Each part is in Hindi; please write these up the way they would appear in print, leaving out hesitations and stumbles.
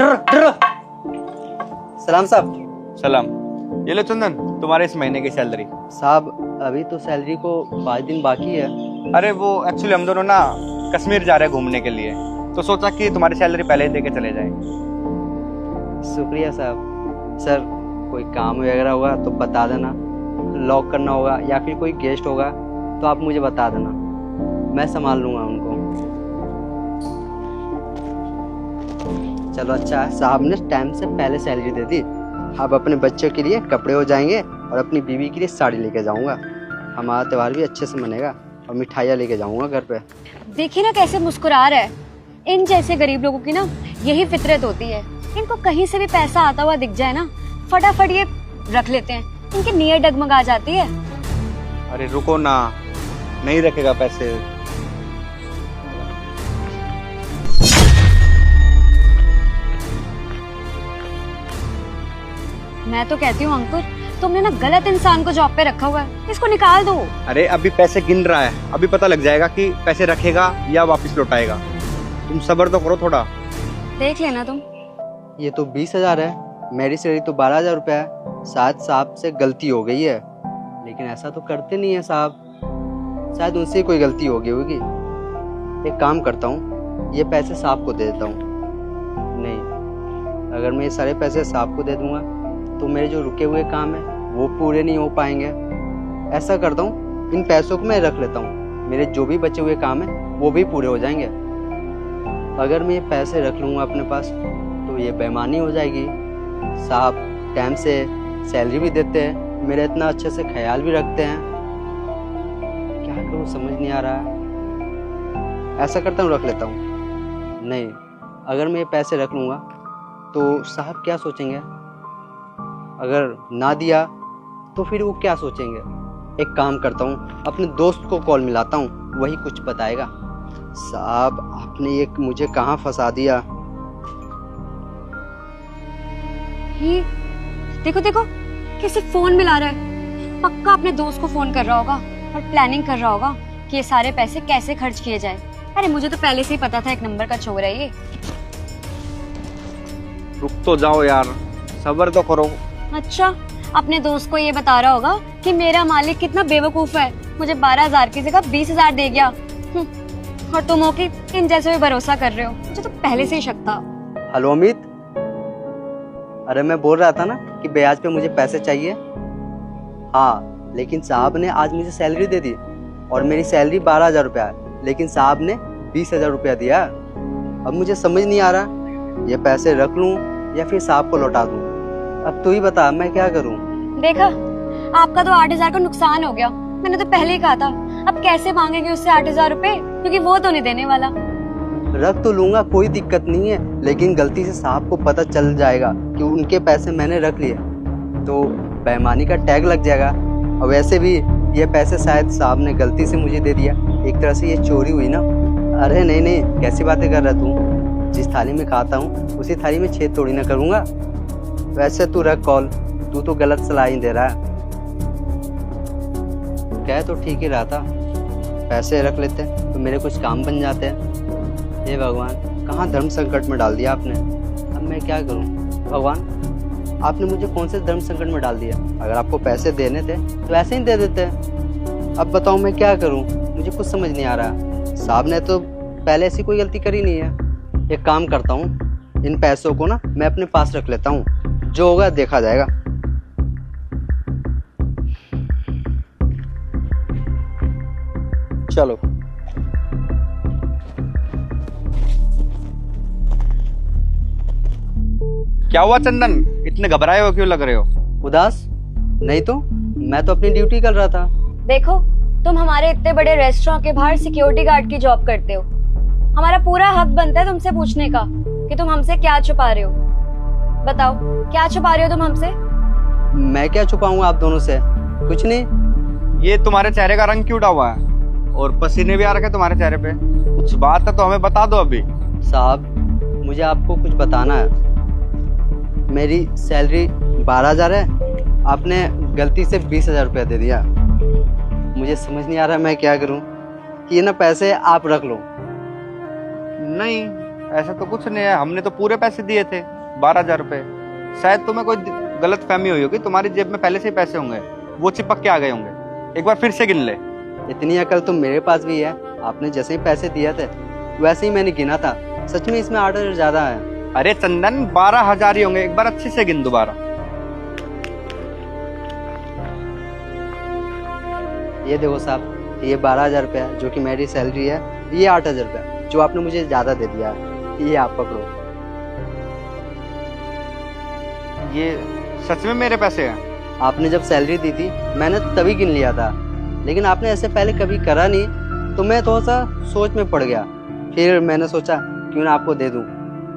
डर डर। सलाम साहब। सलाम। ये लो चंदन, तुम्हारे इस महीने की सैलरी। साहब अभी तो सैलरी को 5 दिन बाकी है। अरे वो एक्चुअली हम दोनों ना कश्मीर जा रहे हैं घूमने के लिए, तो सोचा कि तुम्हारी सैलरी पहले ही दे के चले जाए। शुक्रिया साहब। सर कोई काम वगैरह होगा तो बता देना, लॉक करना होगा या फिर कोई गेस्ट होगा तो आप मुझे बता देना, मैं संभाल लूँगा उनको। चलो अच्छा है, साहब ने टाइम से पहले सैलरी दे दी। अब अपने बच्चों के लिए कपड़े हो जाएंगे और अपनी बीवी के लिए साड़ी लेके जाऊंगा। हमारा त्यौहार भी अच्छे से मनेगा और मिठाइयाँ लेके जाऊंगा घर पे। देखिए ना कैसे मुस्कुरा रहा है। इन जैसे गरीब लोगों की ना यही फितरत होती है। इनको कहीं से भी पैसा आता हुआ दिख जाए ना, फटाफट ये रख लेते हैं। इनकी नीयत डगमगा जाती है। अरे रुको ना, नहीं रखेगा पैसे। मैं तो कहती हूँ अंकुर, तुमने ना गलत इंसान को जॉब पे रखा हुआ है, इसको निकाल दो। अरे अभी पैसे गिन रहा है, अभी पता लग जाएगा कि पैसे रखेगा या वापस लौटाएगा। तुम सब्र तो करो थोड़ा। देख लेना तुम। ये तो 20,000 है, मेरी सैलरी तो 12,000 रुपया है। शायद साहब से गलती हो गई है, लेकिन ऐसा तो करते नहीं है साहब। शायद उनसे कोई गलती हो गई होगी। एक काम करता हूँ, ये पैसे साहब को दे देता हूँ। नहीं, अगर मैं ये सारे पैसे साहब को दे दूंगा तो मेरे जो रुके हुए काम है वो पूरे नहीं हो पाएंगे। ऐसा करता हूँ, इन पैसों को मैं रख लेता हूँ, मेरे जो भी बचे हुए काम है वो भी पूरे हो जाएंगे। अगर मैं ये पैसे रख लूँगा अपने पास तो ये बेईमानी हो जाएगी। साहब टाइम से सैलरी भी देते हैं, मेरा इतना अच्छे से ख्याल भी रखते हैं। क्या करूँ समझ नहीं आ रहा है। ऐसा करता हूँ, रख लेता हूँ। नहीं, अगर मैं ये पैसे रख लूँगा तो साहब क्या सोचेंगे? अगर ना दिया तो फिर वो क्या सोचेंगे? एक काम करता हूँ, अपने दोस्त को कॉल मिलाता हूँ, वही कुछ बताएगा। साहब आपने ये मुझे कहाँ फंसा दिया। ये देखो देखो कैसे फोन मिला रहा है। पक्का अपने दोस्त को फोन कर रहा होगा और प्लानिंग कर रहा होगा कि ये सारे पैसे कैसे खर्च किए जाए। अरे मुझे तो पहले से ही पता था एक नंबर का चोर है ये। रुक तो जाओ यार, सब्र तो करो। अच्छा, अपने दोस्त को ये बता रहा होगा कि मेरा मालिक कितना बेवकूफ है, मुझे 12,000 की जगह 20,000 दे गया। और तुम हो कि इन जैसे भी भरोसा कर रहे हो। मुझे तो पहले से ही शक था। हेलो अमित, अरे मैं बोल रहा था ना कि ब्याज पे मुझे पैसे चाहिए। हाँ, लेकिन साहब ने आज मुझे सैलरी दे दी और मेरी सैलरी 12,000 रुपया है, लेकिन साहब ने 20,000 रुपया दिया। अब मुझे समझ नहीं आ रहा, ये पैसे रख लूं या फिर साहब को लौटा दूं। अब तू ही बता, मैं क्या करूं? देखा, आपका तो 8,000 का नुकसान हो गया। मैंने तो पहले ही कहा था। अब कैसे मांगेंगे उससे 8,000 रुपए, क्योंकि वो तो नहीं देने वाला। रख तो लूंगा, कोई दिक्कत नहीं है, लेकिन गलती से साहब को पता चल जाएगा कि उनके पैसे मैंने रख लिए तो बेईमानी का टैग लग जाएगा। और वैसे भी ये पैसे शायद साहब ने गलती से मुझे दे दिया, एक तरह से ये चोरी हुई ना। अरे नहीं नहीं, कैसी बातें कर रहा तू? जिस थाली में खाता हूँ उसी थाली में छेद थोड़ी ना करूँगा। वैसे तू रख कॉल, तू तो गलत सलाह ही दे रहा है। कह तो ठीक ही रहा था, पैसे रख लेते तो मेरे कुछ काम बन जाते हैं। हे भगवान, कहाँ धर्म संकट में डाल दिया आपने। अब मैं क्या करूं? भगवान, आपने मुझे कौन से धर्म संकट में डाल दिया? अगर आपको पैसे देने थे तो ऐसे ही दे देते। अब बताओ मैं क्या करूं? मुझे कुछ समझ नहीं आ रहा। साहब ने तो पहले ऐसी कोई गलती करी नहीं है। एक काम करता हूँ, इन पैसों को ना मैं अपने पास रख लेता हूँ, जो होगा देखा जाएगा। चलो। क्या हुआ चंदन, इतने घबराए हो क्यों लग रहे हो? उदास? नहीं तो, मैं तो अपनी ड्यूटी कर रहा था। देखो, तुम हमारे इतने बड़े रेस्टोरेंट के बाहर सिक्योरिटी गार्ड की जॉब करते हो। हमारा पूरा हक बनता है तुमसे पूछने का कि तुम हमसे क्या छुपा रहे हो। बताओ, क्या छुपा रहे हो तुम हमसे? मैं क्या छुपाऊंगा आप दोनों से? कुछ नहीं। ये तुम्हारे चेहरे का रंग क्यों उड़ा हुआ है और पसीने भी आ रखे तुम्हारे चेहरे पे? कुछ बात है तो हमें बता दो अभी। साहब, मुझे आपको कुछ बताना है। मेरी सैलरी 12,000 है, आपने गलती से 20,000 रुपया दे दिया। मुझे समझ नहीं आ रहा मैं क्या करूं। कि ये ना पैसे आप रख लो। नहीं, ऐसा तो कुछ नहीं है, हमने तो पूरे पैसे दिए थे, 12,000 रुपए। शायद तुम्हें कोई गलत फहमी हुई होगी, तुम्हारी जेब में पहले से ही पैसे होंगे, वो चिपक के आ गए होंगे। एक बार फिर से गिन ले। इतनी अकल तो मेरे पास भी है। आपने जैसे ही पैसे दिए थे वैसे ही मैंने गिना था। सच में इसमें 8,000 ज्यादा है। अरे चंदन, 12,000 ही होंगे, एक बार अच्छे से गिन दोबारा। ये देखो साहब, ये 12,000 रुपया जो कि मेरी सैलरी है, ये 8,000 रुपया जो आपने मुझे ज्यादा दे दिया है, ये आप पकड़ो। ये सच में मेरे पैसे हैं? आपने जब सैलरी दी थी मैंने तभी गिन लिया था, लेकिन आपने ऐसे पहले कभी करा नहीं, तो मैं थोड़ा सा सोच में पड़ गया। फिर मैंने सोचा क्यों ना आपको दे दूं।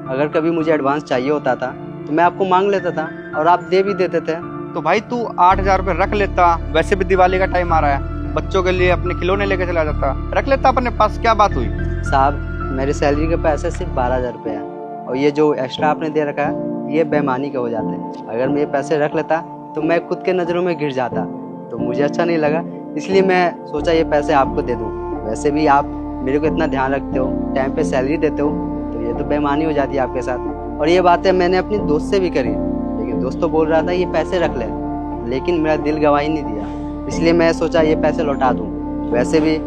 अगर कभी मुझे एडवांस चाहिए होता था तो मैं आपको मांग लेता था और आप दे भी देते थे। तो भाई तू 8,000 रुपये रख लेता, वैसे भी दिवाली का टाइम आ रहा है, बच्चों के लिए अपने खिलौने लेके चला जाता, रख लेता अपने पास, क्या बात हुई? साहब, मेरी सैलरी के पैसे सिर्फ 12,000 रुपये हैं और ये जो एक्स्ट्रा आपने दे रखा है ये बेईमानी के हो जाते। अगर मैं ये पैसे रख लेता तो मैं खुद के नज़रों में गिर जाता, तो मुझे अच्छा नहीं लगा, इसलिए मैं सोचा ये पैसे आपको दे दूँ। वैसे भी आप मेरे को इतना ध्यान रखते हो, टाइम पे सैलरी देते हो, तो ये तो बेईमानी हो जाती है आपके साथ। और ये बातें मैंने अपनी दोस्त से भी करी, लेकिन दोस्त तो बोल रहा था ये पैसे रख ले, लेकिन मेरा दिल गवाही नहीं दिया, इसलिए मैं सोचा ये पैसे लौटा दूँ। वैसे भी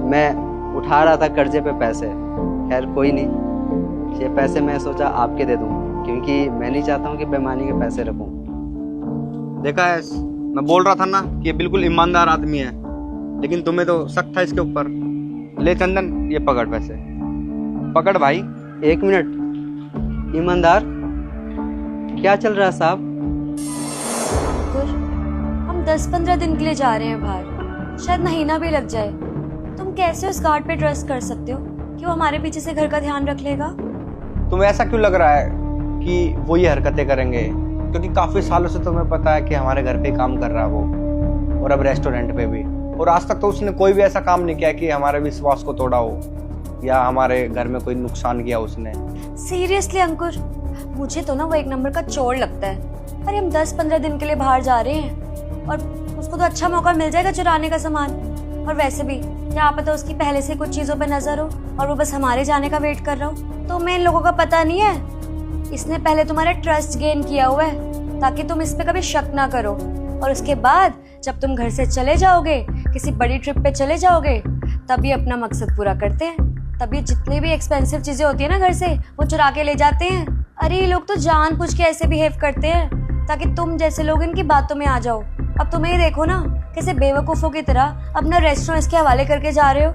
मैं उठा रहा था कर्जे पे पैसे। खैर कोई नहीं, ये पैसे मैं सोचा आपके दे दूँ, क्योंकि मैं नहीं चाहता हूँ कि बेईमानी के पैसे रखूँ। देखा है, मैं बोल रहा था ना कि ये बिल्कुल ईमानदार आदमी है, लेकिन तुम्हें तो शक था इसके ऊपर। ले चंदन, ये पकड़ पैसे, पकड़ भाई। 1 मिनट, ईमानदार क्या चल रहा है साहब? अंकुर, हम 10-15 दिन के लिए जा रहे हैं बाहर, शायद महीना भी लग जाए। तुम कैसे उस गार्ड पे ट्रस्ट कर सकते हो कि वो हमारे पीछे से घर का ध्यान रख लेगा? तुम्हें ऐसा क्यों लग रहा है कि वो ये हरकतें करेंगे? क्योंकि काफी सालों से तुम्हें पता है कि हमारे घर पे काम कर रहा है वो, और अब रेस्टोरेंट पे भी, और आज तक तो उसने कोई भी ऐसा काम नहीं किया कि हमारे विश्वास को तोड़ा हो या हमारे घर में कोई नुकसान किया उसने। सीरियसली अंकुर, मुझे तो ना वो एक नंबर का चोर लगता है। अरे हम 10-15 दिन के लिए बाहर जा रहे हैं और उसको तो अच्छा मौका मिल जाएगा चुराने का सामान। और वैसे भी क्या पता उसकी पहले से कुछ चीजों पर नजर हो और वो बस हमारे जाने का वेट कर रहा हो। तो मैं इन लोगों का पता नहीं है, इसने पहले तुम्हारा ट्रस्ट गेन किया हुआ है ताकि तुम इस पे कभी शक ना करो, और उसके बाद जब तुम घर से चले जाओगे, किसी बड़ी ट्रिप पे चले जाओगे, तभी अपना मकसद पूरा करते हैं। तभी जितनी भी एक्सपेंसिव चीजें होती है ना घर से, वो चुरा के ले जाते हैं। अरे ये लोग तो जानबूझ के ऐसे बिहेव करते हैं ताकि तुम जैसे लोग इनकी बातों में आ जाओ। अब तुम्हें ही देखो ना, कैसे बेवकूफों की तरह अपना रेस्टोरेंट इसके हवाले करके जा रहे हो।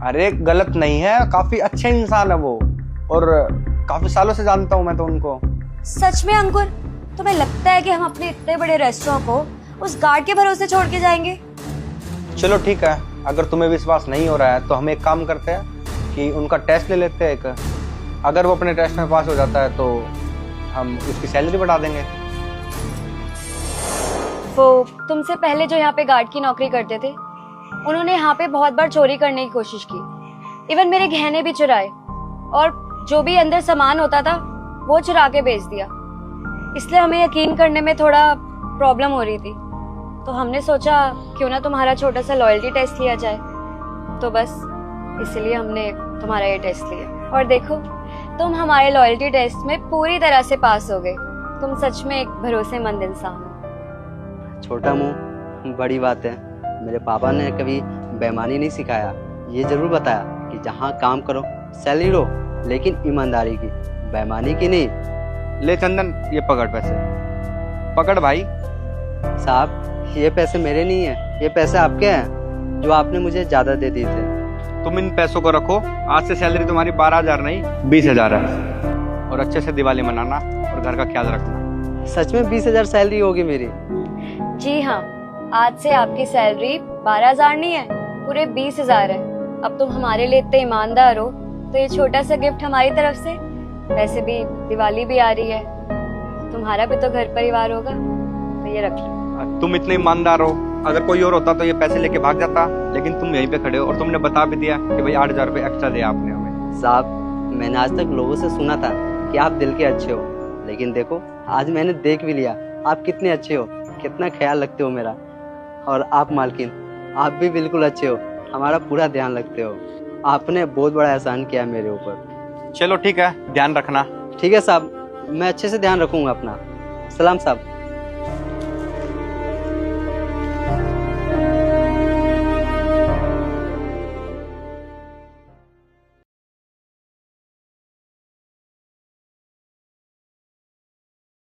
अरे गलत नहीं है, काफी अच्छे इंसान है वो, और काफी सालों से जानता हूँ मैं तो उनको। सच में अंकुर, तुम्हें लगता है कि हम अपने इतने बड़े रेस्टोरेंट को उस गार्ड के भरोसे छोड़ के जाएंगे? चलो ठीक है, अगर तुम्हें विश्वास नहीं हो रहा है तो हम एक काम करते हैं कि उनका टेस्ट ले लेते हैं एक। अगर वो अपने टेस्ट में पास हो जाता है तो हम उसकी सैलरी बढ़ा देंगे। वो तुमसे पहले जो यहाँ पे गार्ड की नौकरी करते थे, उन्होंने यहाँ पे बहुत बार चोरी करने की कोशिश की, इवन मेरे गहने भी चुराए, और जो भी अंदर सामान होता था वो चुरा के बेच दिया। इसलिए हमें यकीन करने में थोड़ा प्रॉब्लम हो रही थी, तो हमने सोचा क्यों ना तुम्हारा छोटा सा लॉयल्टी टेस्ट लिया जाए। तो बस इसलिए हमने तुम्हारा ये टेस्ट लिया, और देखो तुम हमारे लॉयल्टी टेस्ट में पूरी तरह से पास हो गए। तुम सच में एक भरोसेमंद इंसान हो। छोटा मुंह बड़ी बात है। मेरे पापा ने कभी बेईमानी नहीं सिखाया, ये जरूर बताया कि जहाँ काम करो सैलरी लो, लेकिन ईमानदारी की, बेईमानी की नहीं। ले चंदन, ये पकड़ पैसे, पकड़ भाई। साहब, ये पैसे मेरे नहीं है, ये पैसे आपके हैं जो आपने मुझे ज्यादा दे दिए थे। तुम इन पैसों को रखो, आज से सैलरी तुम्हारी 12,000 नहीं 20,000 है, और अच्छे से दिवाली मनाना और घर का ख्याल रखना। सच में 20,000 सैलरी होगी मेरी? जी हाँ, आज से आपकी सैलरी 12,000 नहीं है, पूरे 20,000 है। अब तुम हमारे लिए इतने ईमानदार हो तो ये छोटा सा गिफ्ट हमारी तरफ से। वैसे भी दिवाली भी आ रही है, तुम्हारा भी तो घर परिवार होगा, तो ये रख लो। तुम इतने ईमानदार हो, अगर कोई और होता तो ये पैसे लेके भाग जाता, लेकिन तुम यहीं पे खड़े हो और तुमने बता भी दिया कि भाई 8,000 रुपये एक्स्ट्रा दिया आपने हमें। साहब, मैंने आज तक लोगों से सुना था कि आप दिल के अच्छे हो, लेकिन देखो आज मैंने देख भी लिया आप कितने अच्छे हो, कितना ख्याल रखते हो मेरा। और आप मालकिन, आप भी बिल्कुल अच्छे हो, हमारा पूरा ध्यान रखते हो। आपने बहुत बड़ा एहसान किया मेरे ऊपर। चलो ठीक है, ध्यान रखना। ठीक है साहब, मैं अच्छे से ध्यान रखूंगा अपना। सलाम साहब।